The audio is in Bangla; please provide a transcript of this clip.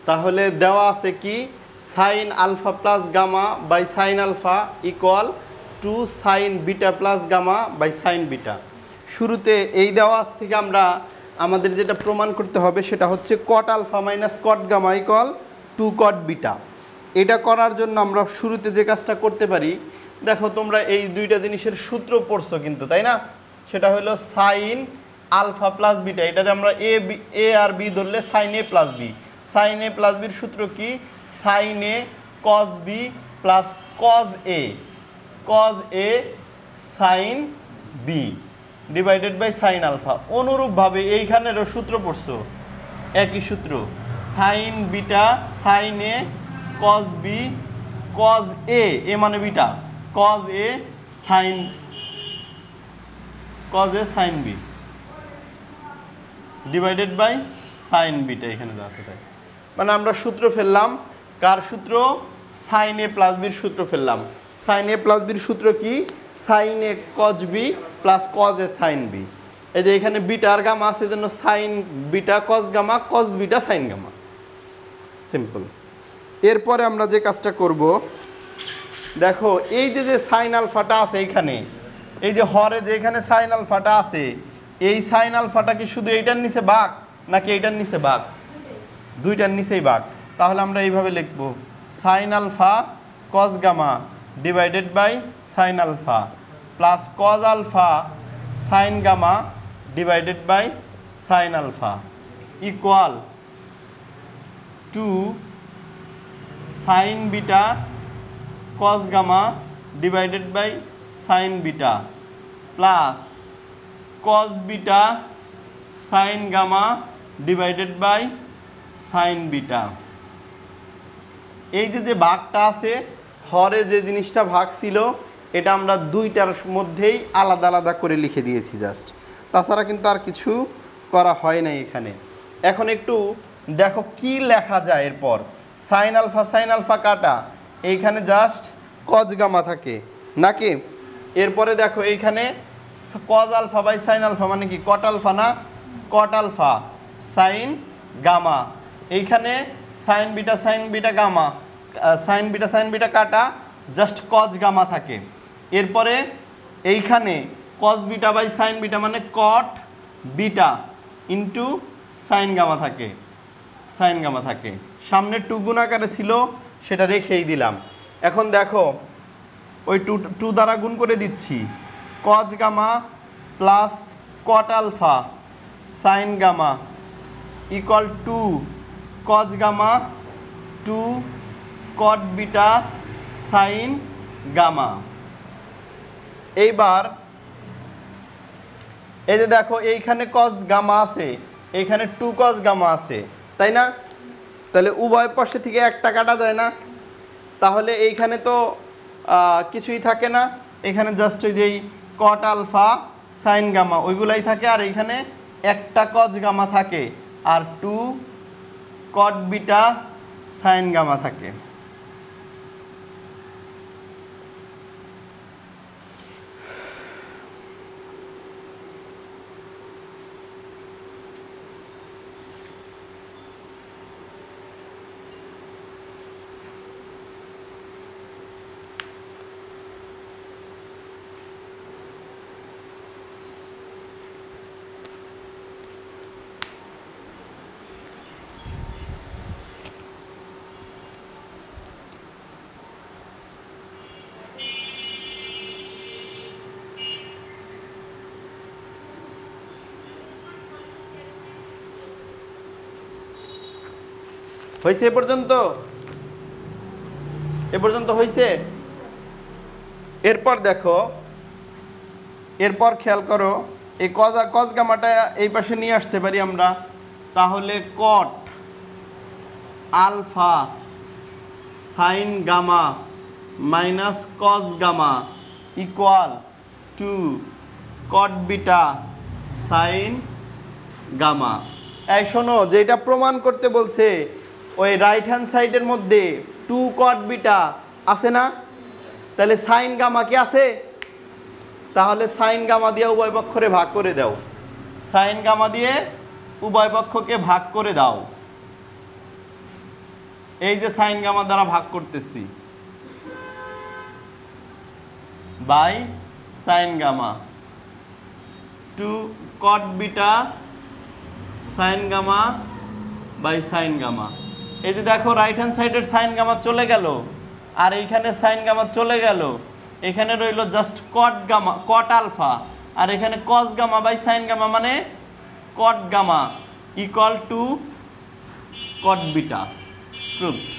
তাহলে দেওয়া আছে কি sine alpha plus gamma by sine alpha equal to sine beta plus gamma by sine beta. শুরুতে এই দেওয়া আছে থেকে আমরা আমাদের যেটা প্রমাণ করতে হবে সেটা হচ্ছে cot alpha minus cot gamma equal to cot beta. এটা করার জন্য আমরা শুরুতে যে কাজটা করতে পারি, দেখো তোমরা এই দুইটা জিনিসের সূত্র পড়ছো কিন্তু, তাই না? সেটা হলো সাইন আলফা প্লাস বিটা, এটাতে আমরা এ আর বি ধরলে sine A plus B. Sine A plus বির সূত্র কি? Sine A cos B plus cos A sine B divided by sine alpha. অনুরূপভাবে এইখানেরও সূত্র পড়ছো, একই সূত্র, sine beta sine A cos B cos A মানে beta, cos A sine B divided by sine beta. এখানে যা আছে তাই, মানে আমরা সূত্র ফেললাম, কার সূত্র? সাইন এ প্লাস বির সূত্র ফেললাম। সাইন এ প্লাস বির সূত্র কি? Sine A cos B plus cos A sine B. এই যে এখানে বিটা আর গামা আছে, জন্য sine beta cos gamma, cos beta sine gamma. Simple. এরপরে আমরা যে কাজটা করব, দেখো এই যে সাইন আলফাটা আছে এইখানে, এই যে হরে যে এখানে সাইন আলফাটা আছে, এই সাইন আলফাটা কি শুধু এইটার নিচে ভাগ নাকি এইটার নিচে ভাগ? দুইটার নিচেই ভাগ। তাহলে আমরা এইভাবে লিখব, sine alpha cos gamma divided by sine alpha plus cos alpha sine gamma divided by sine alpha equal to sine beta cos gamma divided by sine beta plus cos beta sine gamma divided by sine beta. এই যে ভাগটা আছে, হরে যে জিনিসটা ভাগ ছিল, এটা আমরা দুইটার মধ্যেই আলাদা আলাদা করে লিখে দিয়েছি জাস্ট, তাছাড়া কিন্তু আর কিছু করা হয় নাই এখানে। এখন একটু দেখো কি লেখা যায় এরপর। সাইন আলফা কাটা, এইখানে জাস্ট কজ গামা থাকে নাকি? এরপরে দেখো এইখানে cos alpha by sine alpha মানে কি? কট আলফা না? Cot alpha sine gamma. এইখানে sine beta gamma, sine beta কাটা, জাস্ট কজ গামা থাকে। এরপরে এইখানে cos beta by sine beta মানে cot beta into sine gamma থাকে। সামনে টু গুণ আকারে ছিল, সেটা রেখেই দিলাম। এখন দেখো ওই টু দ্বারা গুণ করে দিচ্ছি, cos gamma plus cot alpha sine gamma equal to cos gamma to cot beta sine gamma. এইবার এই যে দেখো এইখানে কজ গামা আছে, এইখানে টু কজ গামা আছে, তাই না? তাহলে উভয় পাশে থেকে একটা কাটা যায় না? তাহলে এইখানে তো কিছুই থাকে না, এখানে জাস্ট ওই যেই কট আলফা সাইন গামা ওইগুলাই থাকে, আর এইখানে একটা কজ গামা থাকে আর two cot beta sine gamma থাকে। হয়েছে? এ পর্যন্ত হয়েছে? এরপর দেখো, এরপর খেয়াল করো, এই কজ গামাটা এই পাশে নিয়ে আসতে পারি আমরা। তাহলে cot alpha sine gamma minus cos gamma equal to cot beta sine gamma. এই শোনো, যেটা প্রমাণ করতে বলছে ওই রাইট হ্যান্ড সাইডের মধ্যে টু কট বিটা আছে না? তাহলে সাইন গামা কি আছে? তাহলে সাইন গামা দিয়ে উভয় পক্ষরে ভাগ করে দাও, সাইন গামা দিয়ে উভয় পক্ষকে ভাগ করে দাও। এই যে সাইন গামা দ্বারা ভাগ করতেছি by sine gamma to cot beta sine gamma by sine gamma. এই যে দেখো রাইট হ্যান্ড সাইডের সাইন গামা চলে গেল আর এইখানে সাইন গামা চলে গেল, এখানে রইল just cot gamma cot alpha আর এখানে cos gamma by sine gamma মানে cot gamma equal to cot beta. Proved.